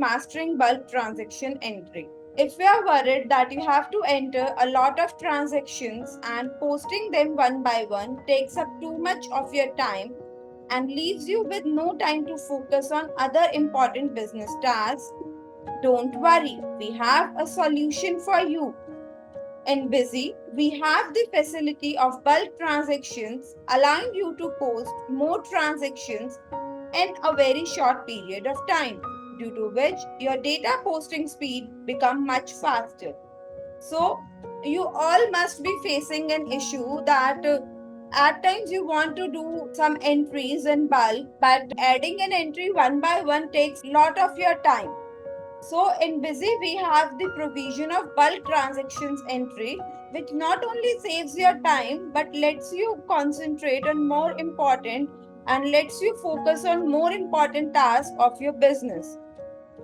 mastering bulk transaction entry. If you are worried that you have to enter a lot of transactions and posting them one by one takes up too much of your time and leaves you with no time to focus on other important business tasks, don't worry, we have a solution for you. In Busy, we have the facility of bulk transactions, allowing you to post more transactions in a very short period of time, due to which your data posting speed become much faster. So you all must be facing an issue that at times you want to do some entries in bulk, but adding an entry one by one takes lot of your time. So in Busy, we have the provision of bulk transactions entry, which not only saves your time but lets you concentrate on more important and lets you focus on more important tasks of your business.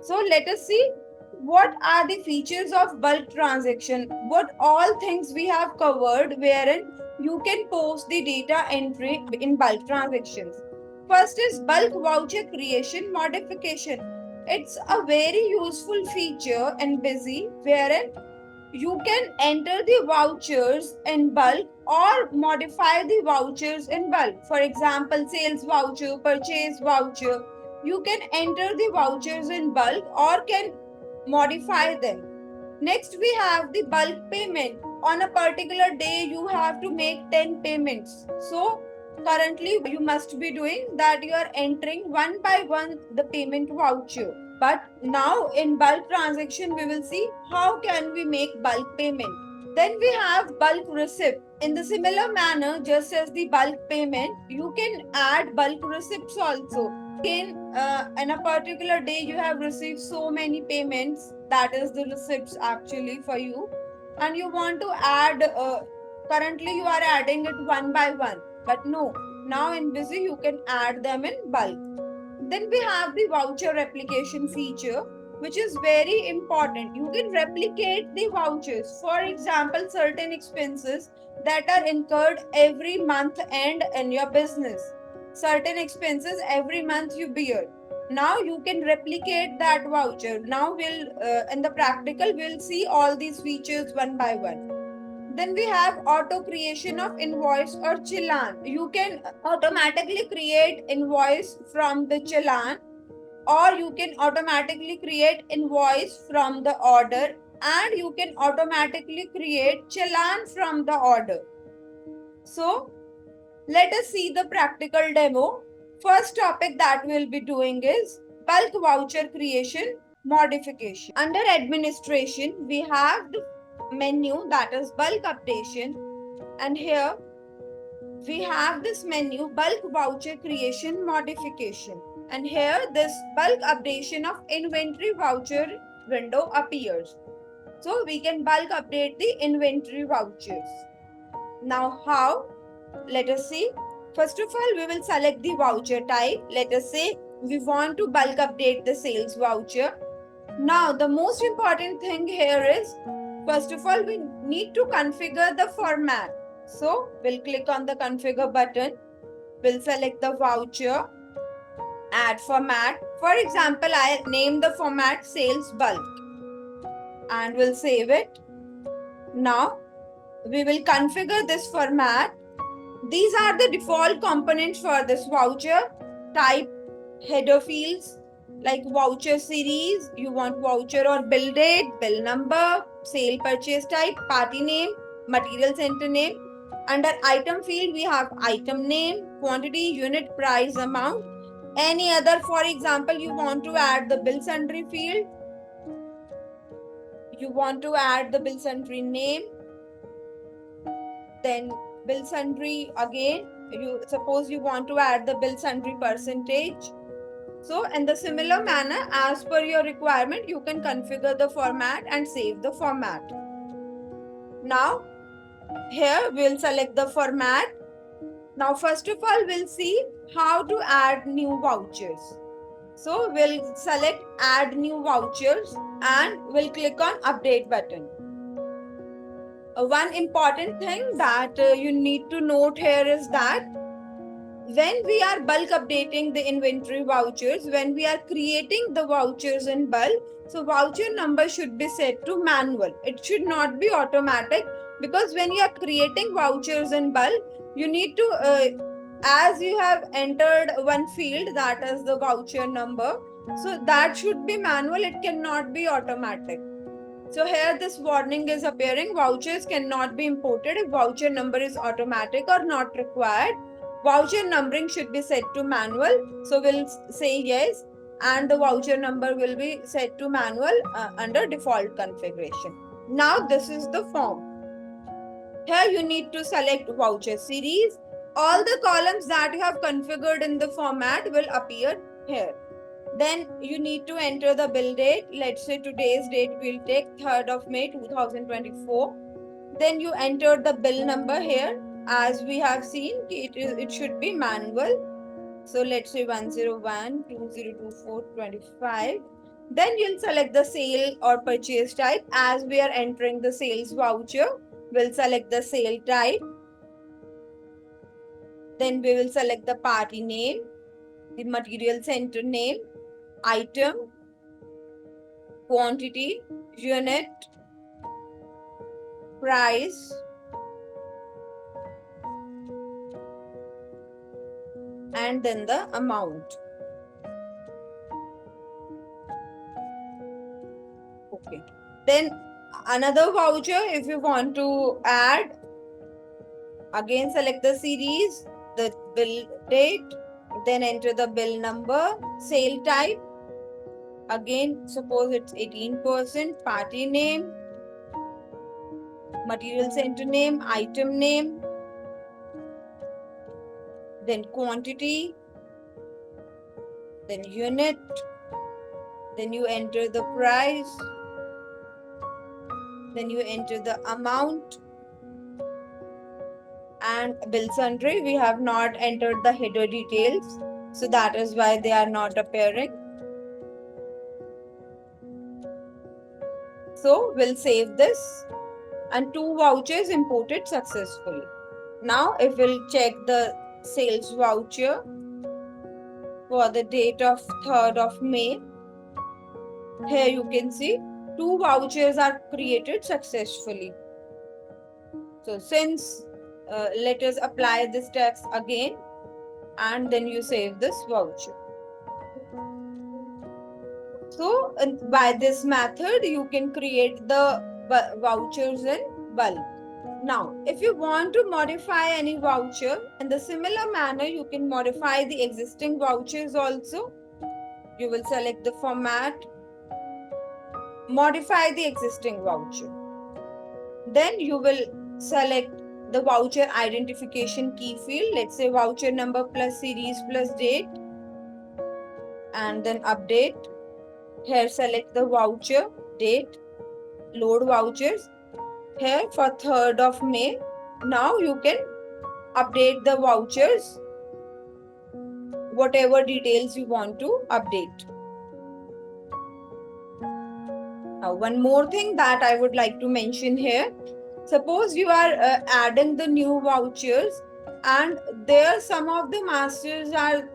So let us see what are the features of bulk transaction, what all things we have covered wherein you can post the data entry in bulk transactions. First is bulk voucher creation modification. It's a very useful feature in Busy wherein you can enter the vouchers in bulk or modify the vouchers in bulk. For example, sales voucher, purchase voucher. You can enter the vouchers in bulk or can modify them. Next, we have the bulk payment. On a particular day, you have to make 10 payments. So, currently, you must be doing that you are entering one by one the payment voucher. But now in bulk transaction, we will see how can we make bulk payment. Then we have bulk receipt. In the similar manner, just as the bulk payment, you can add bulk receipts also. In a particular day, you have received so many payments, that is the receipts actually for you, and you want to add, currently you are adding it one by one, but no, now in Busy, you can add them in bulk. Then we have the voucher replication feature, which is very important. You can replicate the vouchers. For example, certain expenses that are incurred every month end in your business. Certain expenses every month you bear. Now you can replicate that voucher. Now in the practical, we'll see all these features one by one. Then we have auto creation of invoice or challan. You can automatically create invoice from the challan, or you can automatically create invoice from the order, and you can automatically create challan from the order. So let us see the practical demo. First topic that we'll be doing is bulk voucher creation modification. Under administration, we have the menu that is bulk updation, and here we have this menu bulk voucher creation modification, and here this bulk updation of inventory voucher window appears. So we can bulk update the inventory vouchers. Now how? Let us see. First of all, we will select the voucher type. Let us say we want to bulk update the sales voucher. Now, the most important thing here is, first of all, we need to configure the format. So, we'll click on the configure button. We'll select the voucher, add format. For example, I name the format sales bulk and we'll save it. Now, we will configure this format. These are the default components for this voucher. Type header fields like voucher series, you want voucher or bill date, bill number, sale purchase type, party name, material center name. Under item field, we have item name, quantity, unit, price, amount. Any other, for example, you want to add the bill sundry field. You want to add the bill sundry name. Then bill sundry again. You suppose you want to add the bill sundry percentage. So in the similar manner, as per your requirement, you can configure the format and save the format. Now, here we'll select the format. Now, first of all, we'll see how to add new vouchers. So we'll select add new vouchers and we'll click on update button. One important thing that you need to note here is that when we are bulk updating the inventory vouchers, when we are creating the vouchers in bulk, so voucher number should be set to manual. It should not be automatic, because when you are creating vouchers in bulk, you need to, as you have entered one field, that is the voucher number, so that should be manual. It cannot be automatic. So here this warning is appearing: vouchers cannot be imported if voucher number is automatic or not required. Voucher numbering should be set to manual. So we'll say yes, and the voucher number will be set to manual under default configuration. Now this is the form. Here you need to select voucher series. All the columns that you have configured in the format will appear here. Then you need to enter the bill date. Let's say today's date will take 3rd of May 2024. Then you enter the bill number here. As we have seen, it should be manual. So let's say 101 2024 25. Then you'll select the sale or purchase type. As we are entering the sales voucher, we'll select the sale type. Then we will select the party name, the material center name, item, quantity, unit, price, and then the amount. Okay. Then another voucher, if you want to add, again select the series, the bill date, then enter the bill number, sale type. Again, suppose it's 18%, party name, material center name, item name, then quantity, then unit, then you enter the price, then you enter the amount, and bill sundry. We have not entered the header details, so that is why they are not appearing. So we'll save this, and 2 vouchers imported successfully. Now if we'll check the sales voucher for the date of 3rd of May, here you can see 2 vouchers are created successfully. So since let us apply this tax again, and then you save this voucher. So by this method you can create the vouchers in bulk. Now if you want to modify any voucher, in the similar manner you can modify the existing vouchers also. You will select the format, modify the existing voucher. Then you will select the voucher identification key field. Let's say voucher number plus series plus date, and then update. Here select the voucher date, load vouchers. Here for 3rd of May. Now you can update the vouchers, whatever details you want to update. Now one more thing that I would like to mention here. Suppose you are adding the new vouchers, and there some of the masters are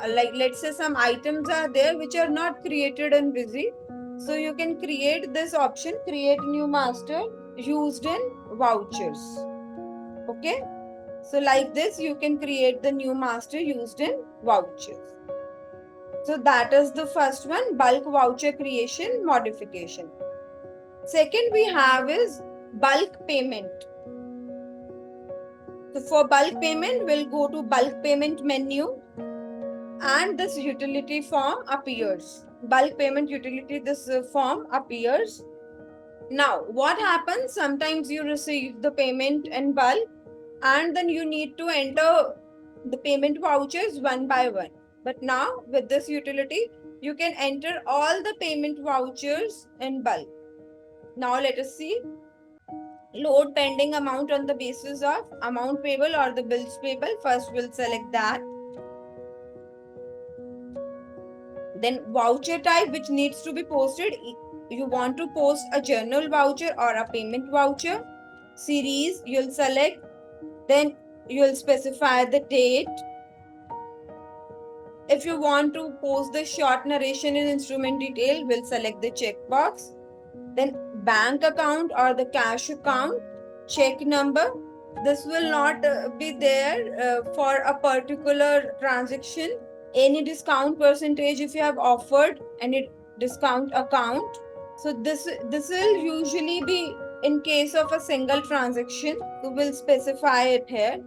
like, let's say some items are there which are not created in Busy. So you can create this option, create new master used in vouchers. Okay. So like this you can create the new master used in vouchers. So that is the first one, bulk voucher creation modification. Second we have is bulk payment. So for bulk payment, we'll go to bulk payment menu, and this utility form appears. Bulk payment utility, this form appears. Now what happens? Sometimes you receive the payment in bulk, and then you need to enter the payment vouchers one by one. But now with this utility, you can enter all the payment vouchers in bulk. Now let us see. Load pending amount on the basis of amount payable or the bills payable. First we'll select that. Then voucher type which needs to be posted. You want to post a journal voucher or a payment voucher. Series you'll select. Then you'll specify the date. If you want to post the short narration in instrument detail, we'll select the checkbox. Then bank account or the cash account, check number. This will not be there for a particular transaction. Any discount percentage if you have offered any discount account. So this will usually be in case of a single transaction. So we'll specify it here.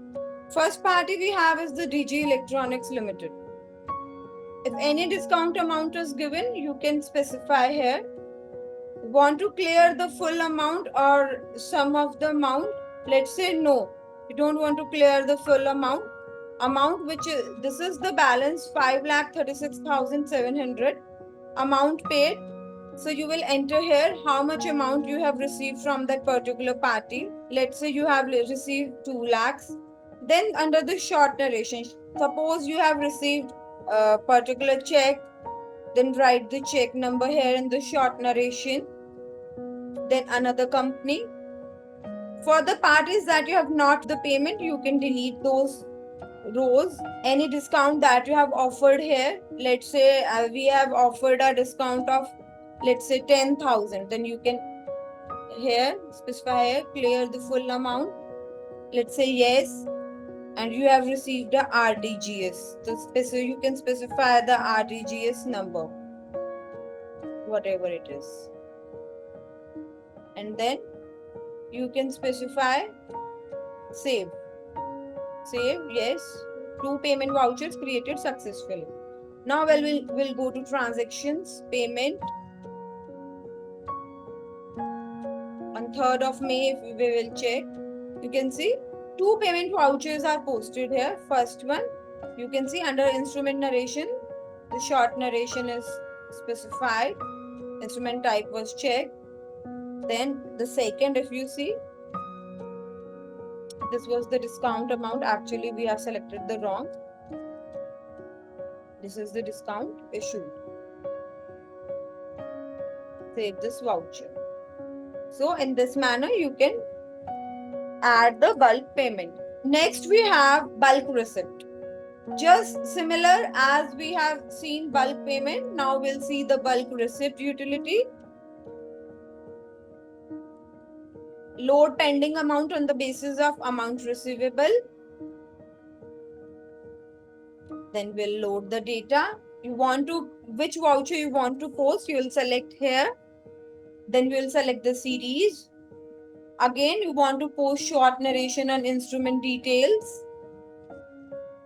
First party we have is the DG Electronics Limited. If any discount amount is given, you can specify here. Want to clear the full amount or some of the amount? Let's say no, you don't want to clear the full amount which is, this is the balance 5,36,700 amount paid. So you will enter here how much amount you have received from that particular party. Let's say you have received 2 lakhs. Then under the short narration, suppose you have received a particular check, then write the check number here in the short narration. Then another company. For the parties that you have not the payment, you can delete those rows. Any discount that you have offered here, let's say we have offered a discount of, let's say 10,000, then you can here specify here, clear the full amount. Let's say yes, and you have received a RDGS. So you can specify the RDGS number, whatever it is. And then you can specify save. Save, yes. 2 payment vouchers created successfully. Now we'll go to transactions, payment. On 3rd of May, if we will check, you can see 2 payment vouchers are posted here. First one, you can see under instrument narration, the short narration is specified. Instrument type was checked. Then the second, if you see, this was the discount amount. Actually, we have selected the wrong. This is the discount issued. Save this voucher. So in this manner, you can add the bulk payment. Next, we have bulk receipt. Just similar as we have seen bulk payment, now we'll see the bulk receipt utility. Load pending amount on the basis of amount receivable. Then we'll load the data. Which voucher you want to post, you will select here. Then we'll select the series. Again, you want to post short narration and instrument details.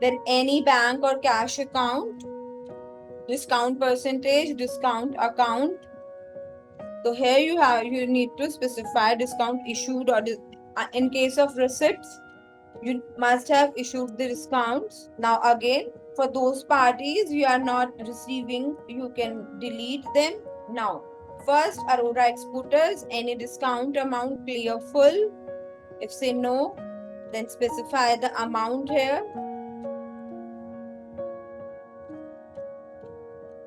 Then any bank or cash account, discount percentage, discount account. So here you need to specify discount issued, or in case of receipts, you must have issued the discounts. Now again, for those parties you are not receiving, you can delete them. Now, first, Aurora Exporters, any discount amount clear full. If say no, then specify the amount here.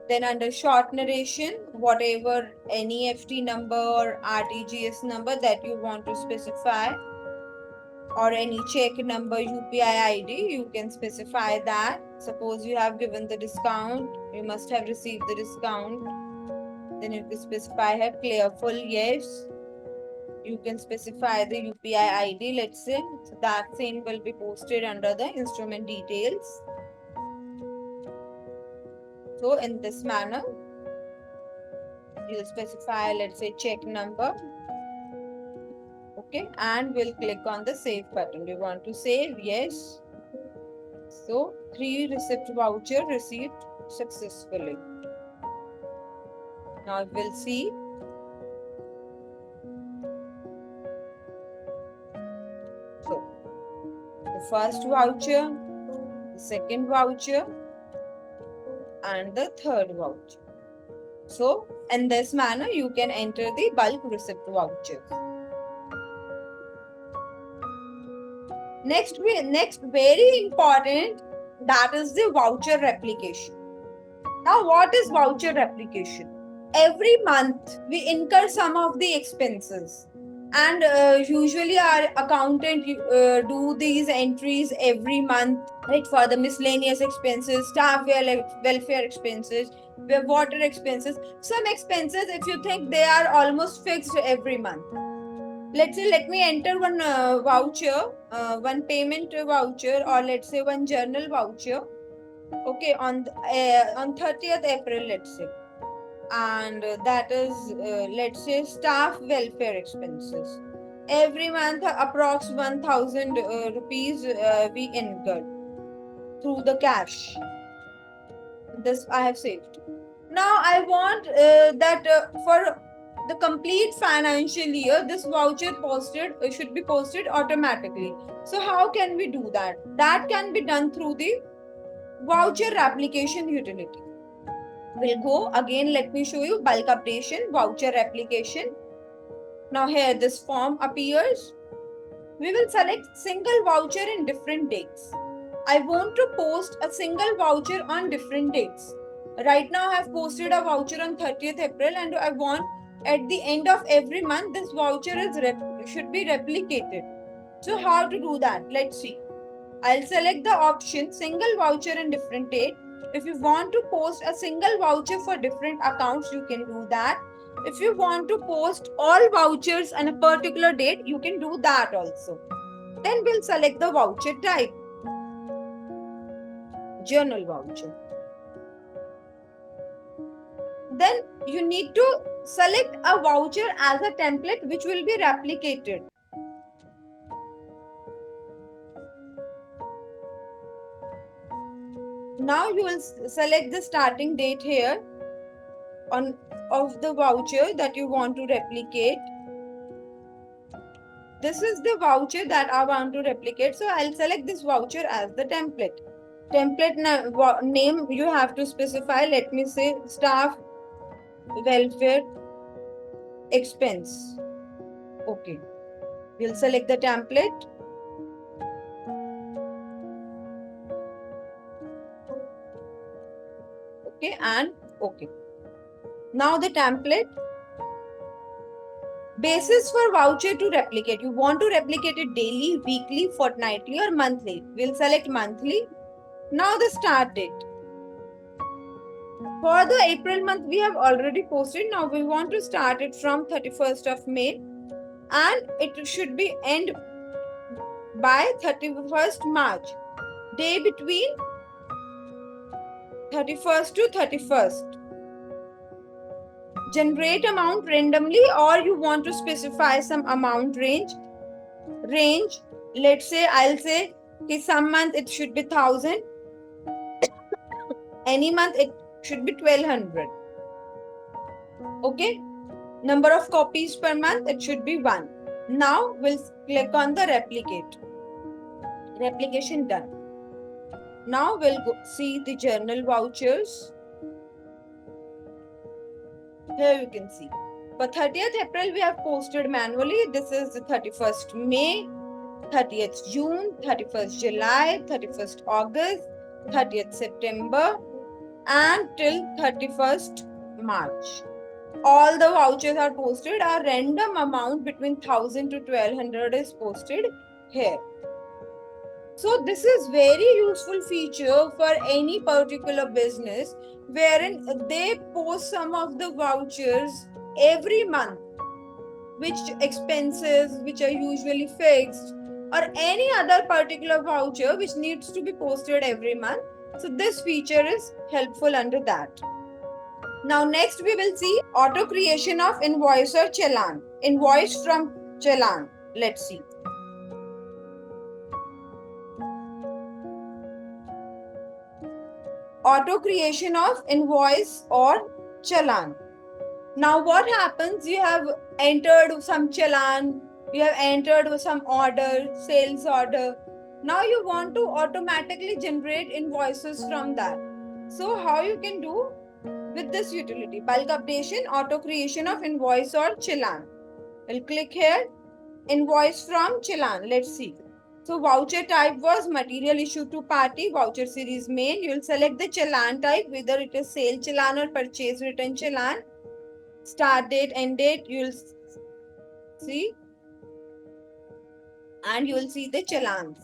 Then under short narration, whatever NEFT number or RTGS number that you want to specify, or any check number, UPI ID, you can specify that. Suppose you have given the discount, you must have received the discount. Then you can specify here clear full, yes. You can specify the UPI ID, let's say. So that same will be posted under the instrument details. So in this manner, you will specify, let's say, check number. Okay, and we'll click on the save button. We want to save, yes. So 3 receipt voucher received successfully. Now we'll see. So the first voucher, the second voucher, and the third voucher. So in this manner, you can enter the bulk receipt vouchers. Next, very important, that is the voucher replication. Now, what is voucher replication? Every month, we incur some of the expenses. And usually our accountant do these entries every month, like for the miscellaneous expenses, staff welfare expenses, water expenses. Some expenses, if you think, they are almost fixed every month. Let's say, let me enter one voucher, one payment voucher, or let's say one journal voucher. Okay, on 30th April, let's say, and that is, let's say, staff welfare expenses. Every month, approx 1000 rupees we incur through the cash. This I have saved. Now I want that for the complete financial year, this voucher posted should be posted automatically. So how can we do that? That can be done through the voucher application utility. We'll go again. Let me show you bulk updation voucher application. Now here this form appears. We will select single voucher in different dates. I want to post a single voucher on different dates. Right now I have posted a voucher on 30th April and I want at the end of every month this voucher should be replicated. So how to do that? Let's see. I'll select the option single voucher in different date. If you want to post a single voucher for different accounts, you can do that. If you want to post all vouchers on a particular date, you can do that also. Then we'll select the voucher type, journal voucher. Then you need to select a voucher as a template which will be replicated. Now you will select the starting date here of the voucher that you want to replicate. This is the voucher that I want to replicate. So I'll select this voucher as the template. Template name you have to specify. Let me say staff welfare expense. Okay. We'll select the template. Okay, and okay. Now the template. Basis for voucher to replicate. You want to replicate it daily, weekly, fortnightly, or monthly. We'll select monthly. Now the start date. For the April month, we have already posted. Now we want to start it from 31st of May and it should be end by 31st March. Day between 31st to 31st. Generate amount randomly or you want to specify some amount range. Let's say I'll say some month it should be 1000. Any month it should be 1200. Okay. Number of copies per month it should be 1. Now we'll click on the replicate. Replication done. Now we'll go see the journal vouchers. Here you can see. For 30th April, we have posted manually. This is the 31st May, 30th June, 31st July, 31st August, 30th September, and till 31st March. All the vouchers are posted. Our random amount between 1000 to 1200 is posted here. So this is very useful feature for any particular business wherein they post some of the vouchers every month, which expenses which are usually fixed or any other particular voucher which needs to be posted every month. So this feature is helpful under that. Now next we will see auto creation of invoice or challan. Invoice from challan. Let's see. Auto creation of invoice or challan. Now what happens? You have entered some challan, you have entered some order, sales order. Now you want to automatically generate invoices from that. So how you can do with this utility? Bulk updation, auto creation of invoice or challan. We'll click here, invoice from challan. Let's see. So voucher type was material issued to party, voucher series main. You will select the challan type, whether it is sale challan or purchase return challan. Start date, end date, you will see. and you will see the challans.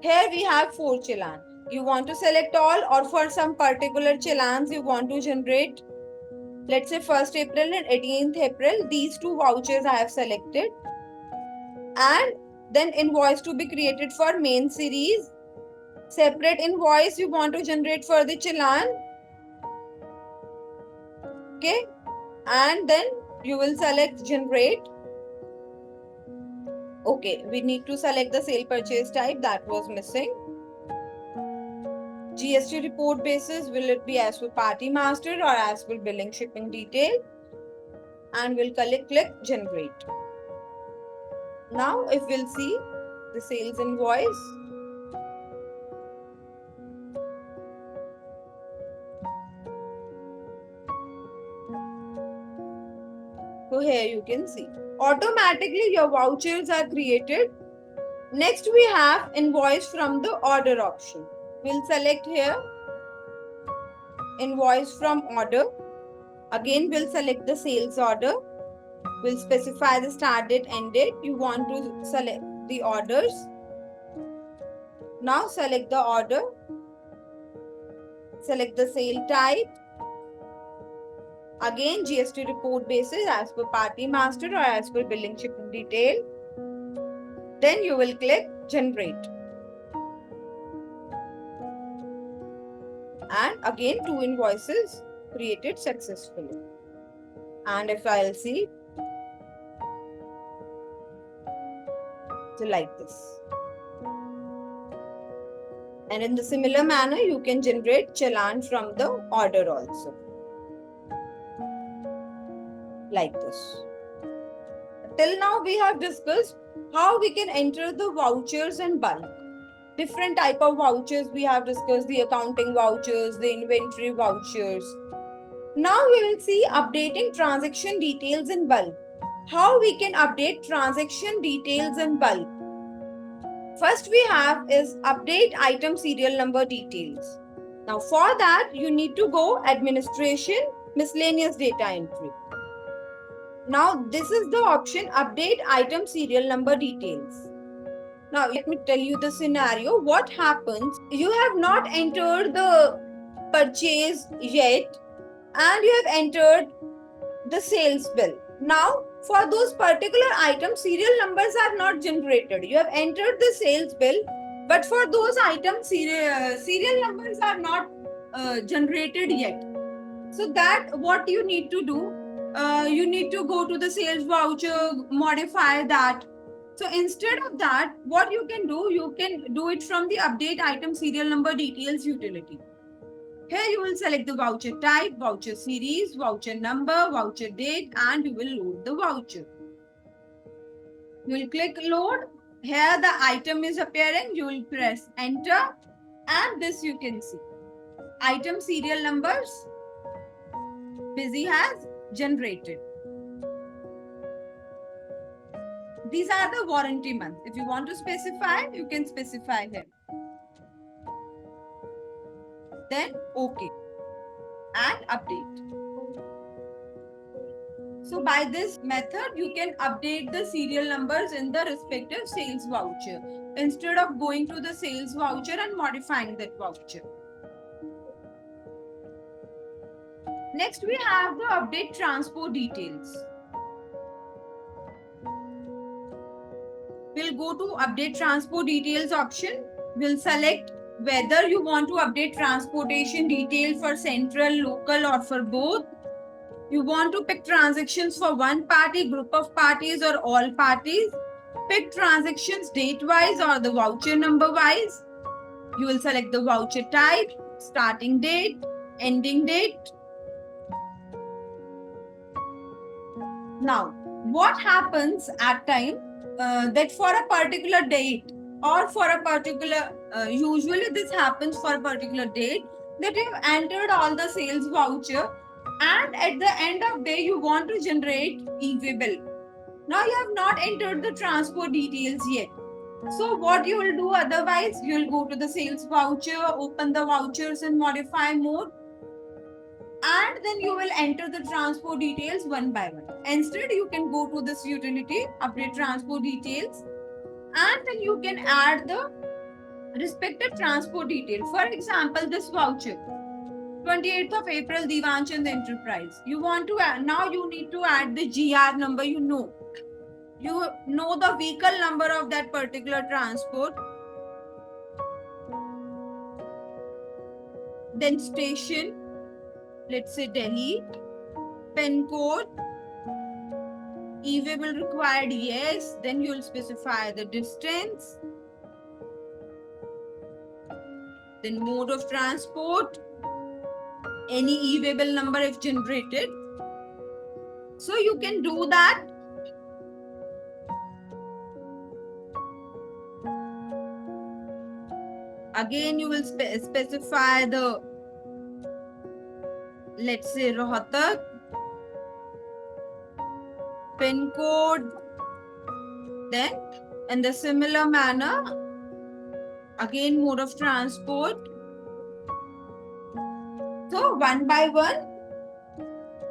Here we have 4 challan. You want to select all, or for some particular challans you want to generate. Let's say 1st April and 18th April. These 2 vouchers I have selected. And then invoice to be created for main series. Separate invoice you want to generate for the challan. Okay. And then you will select generate. Okay, we need to select the sale purchase type, that was missing. GST report basis, will it be as per party master or as per billing shipping detail? And we'll click generate. Now if we'll see the sales invoice, so here you can see automatically your vouchers are created. Next we have invoice from the order option. We'll select here invoice from order. Again we'll select the sales order. We'll specify the start date, end date. You want to select the orders. Now select the order. Select the sale type. Again GST report basis as per party master or as per billing shipping detail. Then you will click generate. And again 2 invoices created successfully. And if I'll see, so like this. And in the similar manner, you can generate challan from the order also. Like this. Till now we have discussed how we can enter the vouchers in bulk. Different type of vouchers we have discussed, the accounting vouchers, the inventory vouchers. Now we will see updating transaction details in bulk. How we can update transaction details in bulk? First we have is update item serial number details. Now for that you need to go administration, miscellaneous data entry. Now this is the option update item serial number details. Now let me tell you the scenario. What happens? You have not entered the purchase yet and you have entered the sales bill. Now for those particular items, serial numbers are not generated. You have entered the sales bill, but for those items, serial numbers are not generated yet. So that what you need to do, you need to go to the sales voucher, modify that. So instead of that, what you can do it from the update item serial number details utility. Here you will select the voucher type, voucher series, voucher number, voucher date, and you will load the voucher. You will click load. Here the item is appearing. You will press enter, and this you can see. Item serial numbers Busy has generated. These are the warranty months. If you want to specify, you can specify here. Then OK and update. So by this method, you can update the serial numbers in the respective sales voucher instead of going to the sales voucher and modifying that voucher. Next, we have the update transport details. We'll go to update transport details option. We'll select whether you want to update transportation detail for central, local, or for both. You want to pick transactions for one party, group of parties, or all parties. Pick transactions date-wise or the voucher number-wise. You will select the voucher type, starting date, ending date. Now, what happens at time that for a particular date or for a particular, usually this happens for a particular date, that you have entered all the sales voucher and at the end of day you want to generate e-way bill. Now you have not entered the transport details yet. So what you will do otherwise, you will go to the sales voucher, open the vouchers and modify mode. And then you will enter the transport details one by one. Instead, you can go to this utility, update transport details, and then you can add the respective transport detail. For example, this voucher, 28th of April, Divanchand Enterprise. You want to add, now you need to add the GR number, you know the vehicle number of that particular transport, then station, let's say Delhi, pin code, e-way bill required, yes, then you'll specify the distance, then mode of transport, any e-way bill number if generated. So you can do that. Again, you will specify the, let's say, Rohtak, pin code, then in the similar manner, again mode of transport. So one by one,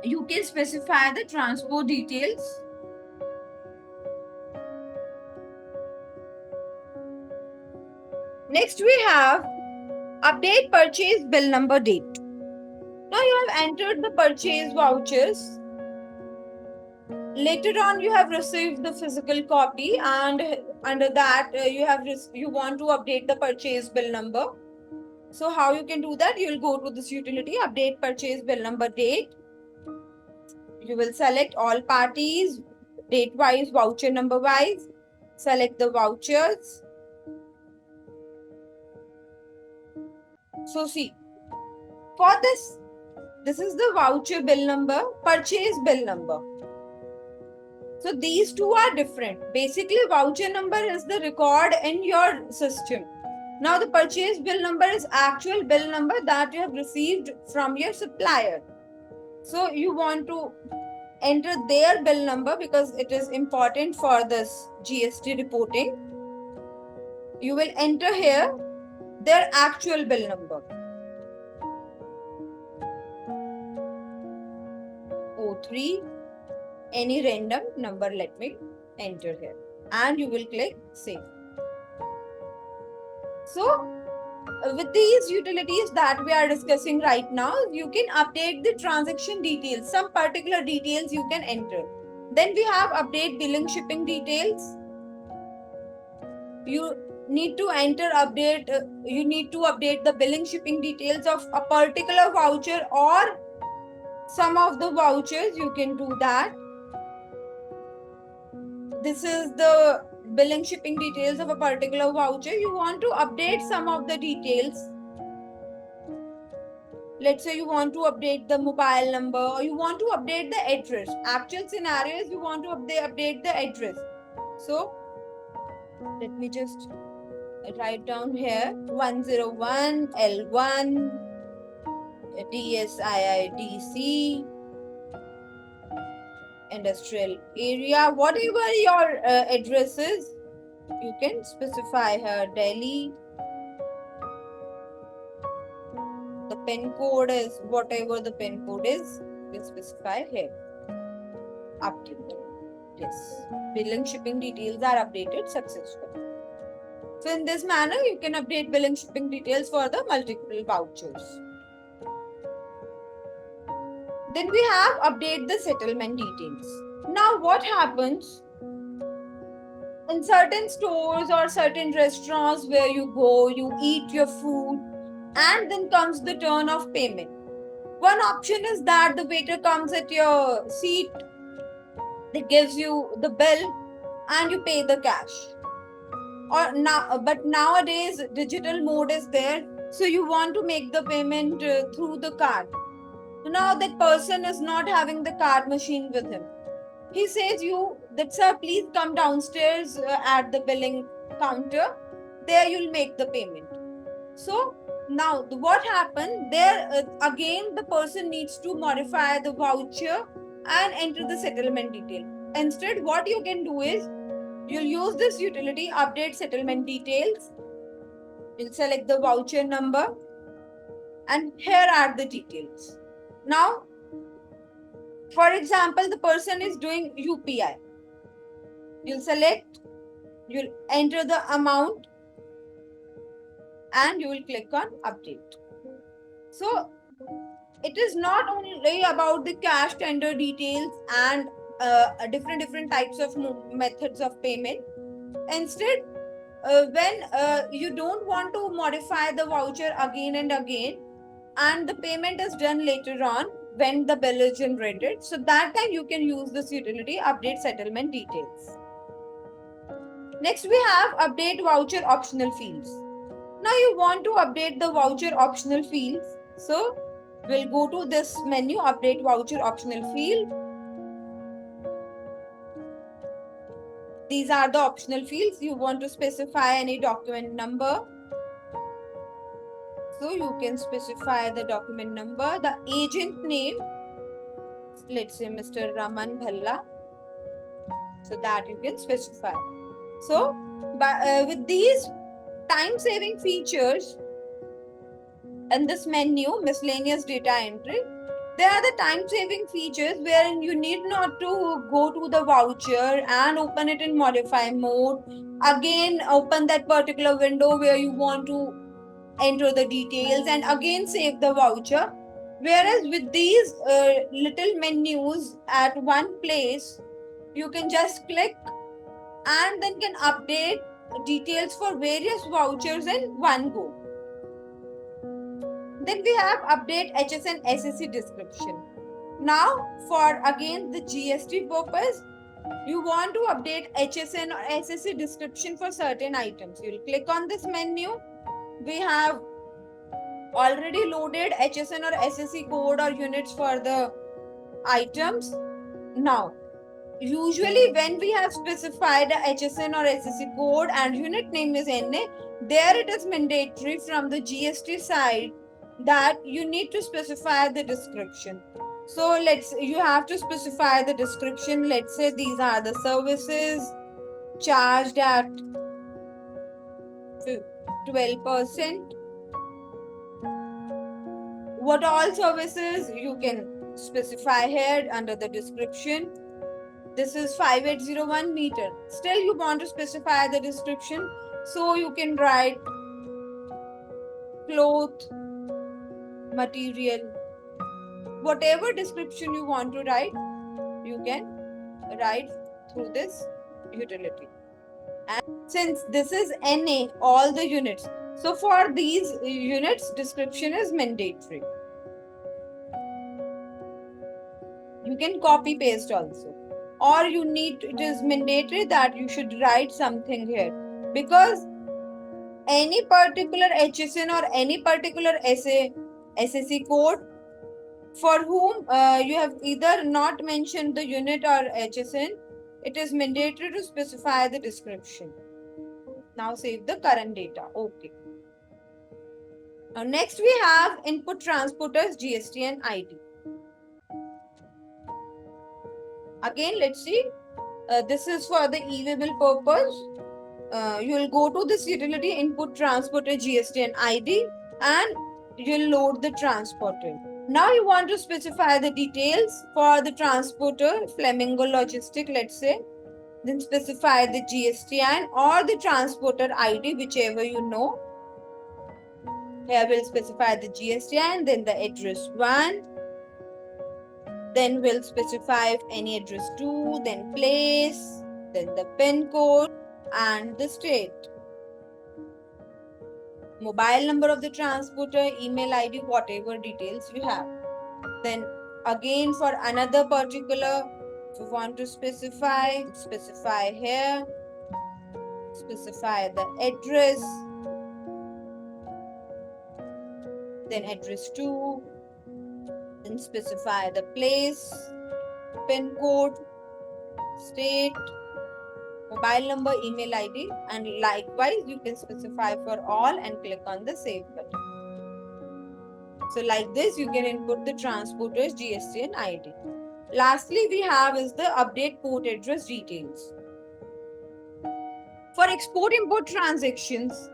you can specify the transport details. Next we have update purchase bill number date. Now you have entered the purchase vouchers. Later on you have received the physical copy, and under that you want to update the purchase bill number. So how you can do that? You will go to this utility, update purchase bill number date. You will select all parties, date wise, voucher number wise. Select the vouchers. So see, for this is the voucher bill number, purchase bill number. So these two are different. Basically, voucher number is the record in your system. Now the purchase bill number is actual bill number that you have received from your supplier. So you want to enter their bill number because it is important for this GST reporting. You will enter here their actual bill number. 03, any random number, let me enter here, and you will click save. So with these utilities that we are discussing right now, you can update the transaction details, some particular details you can enter. Then we have update billing shipping details. You need to you need to update the billing shipping details of a particular voucher or some of the vouchers. You can do that. This is the billing shipping details of a particular voucher. You want to update some of the details. Let's say you want to update the mobile number, or you want to update the address. Actual scenario is you want to update the address. So let me just write down here 101 L1 DSIIDC industrial area. Whatever your address is, you can specify here Delhi. The pin code is whatever the pin code is, you specify here. Up to you. Yes. Billing shipping details are updated successfully. So in this manner, you can update billing shipping details for the multiple vouchers. Then we have update the settlement details. Now what happens in certain stores or certain restaurants where you go, you eat your food, and then comes the turn of payment. One option is that the waiter comes at your seat, he gives you the bill, and you pay the cash. But nowadays digital mode is there, so you want to make the payment through the card. Now that person is not having the card machine with him. He says you that, sir, please come downstairs at the billing counter. There you'll make the payment. So now what happened there? Again, the person needs to modify the voucher and enter the settlement detail. Instead, what you can do is you'll use this utility, update settlement details. You'll select the voucher number, and here are the details. Now, for example, the person is doing UPI. You'll select you'll enter the amount and you will click on update. So it is not only about the cash tender details and different types of methods of payment. Instead, when you don't want to modify the voucher again and again, and the payment is done later on when the bill is generated, so that time you can use this utility update settlement details. Next we have update voucher optional fields. Now you want to update the voucher optional fields, so we'll go to this menu, update voucher optional field. These are the optional fields. You want to specify any document number, so you can specify the document number, the agent name, let's say Mr. Raman Bhalla, so that you can specify. So with these time saving features in this menu, miscellaneous data entry, there are the time saving features wherein you need not to go to the voucher and open it in modify mode. Again, open that particular window where you want to enter the details and again save the voucher. Whereas with these little menus at one place, you can just click and then can update details for various vouchers in one go. Then we have update HSN SSC description. Now for again the GST purpose, you want to update HSN or SSC description for certain items. You will click on this menu. We have already loaded HSN or SSC code or units for the items. Now, usually when we have specified a HSN or SSC code and unit name is NA, there it is mandatory from the GST side that you need to specify the description. So you have to specify the description. Let's say these are the services charged at 12%. What all services you can specify here under the description. This is 5801 meter. Still you want to specify the description, so you can write cloth, material, whatever description you want to write, you can write through this utility. And since this is NA, all the units, so for these units, description is mandatory. You can copy paste also, or it is mandatory that you should write something here, because any particular HSN or any particular SSC code for whom you have either not mentioned the unit or HSN, it is mandatory to specify the description. Now save the current data. Okay. Now next we have input transporters GST and ID. Again, let's see. This is for the e-waybill purpose. You will go to this utility input transporter GST and ID and you'll load the transporter. Now you want to specify the details for the transporter, Flamingo Logistic, let's say. Then specify the GSTN or the transporter ID, whichever you know. Here we'll specify the GSTN, then the address 1. Then we'll specify any address 2, then place, then the PIN code and the state. Mobile number of the transporter, email ID, whatever details you have. Then again for another particular, if you want to specify here, specify the address, then address 2, then specify the place, PIN code, state, mobile number, email ID, and likewise you can specify for all and click on the save button. So like this you can input the transporters GST and ID. Lastly we have is the update port address details. For export import transactions,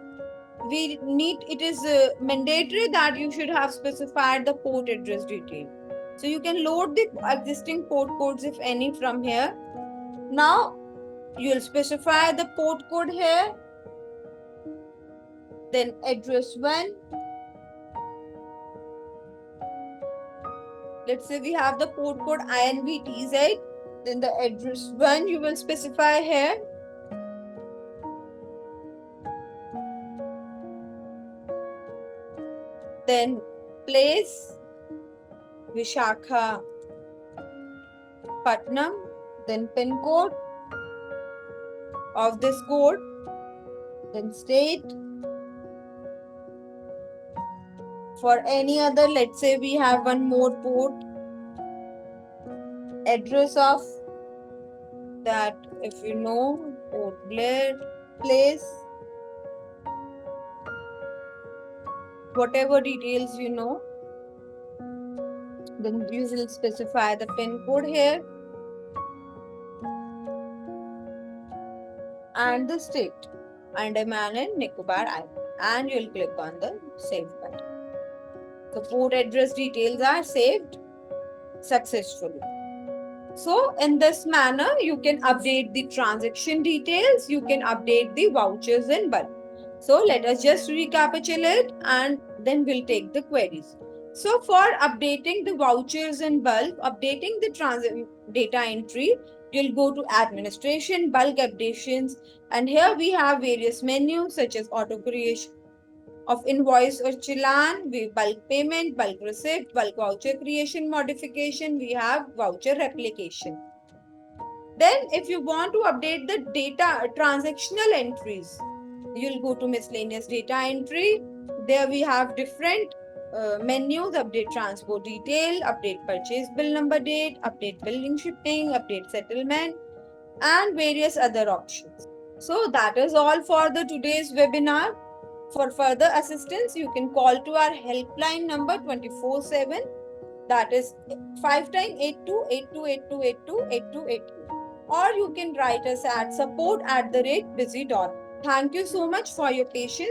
it is mandatory that you should have specified the port address detail. So you can load the existing port codes if any from here. Now You will specify the port code here. Then address 1. Let's say we have the port code INVTZ. Then the address 1 you will specify here. Then place Vishakha Patnam. Then pin code of this code. Then state. For any other, let's say we have one more port, address of that, if you know, port place, whatever details you know, then you will specify the pin code here and the state, Andaman and Nicobar Island, and you'll click on the save button. The port address details are saved successfully. So in this manner, you can update the transaction details, you can update the vouchers in bulk. So let us just recapitulate and then we'll take the queries. So for updating the vouchers in bulk, updating the data entry, you'll go to administration, bulk updations, and here we have various menus such as auto creation of invoice or challan, we bulk payment, bulk receipt, bulk voucher creation modification, we have voucher replication. Then if you want to update the data transactional entries, you'll go to miscellaneous data entry. There we have different menus: update transport detail, update purchase bill number date, update billing shipping, update settlement, and various other options. So that is all for the today's webinar. For further assistance, you can call to our helpline number 24/7, that is 5 times 8282828282, or you can write us at support@busy.com. Thank you so much for your patience.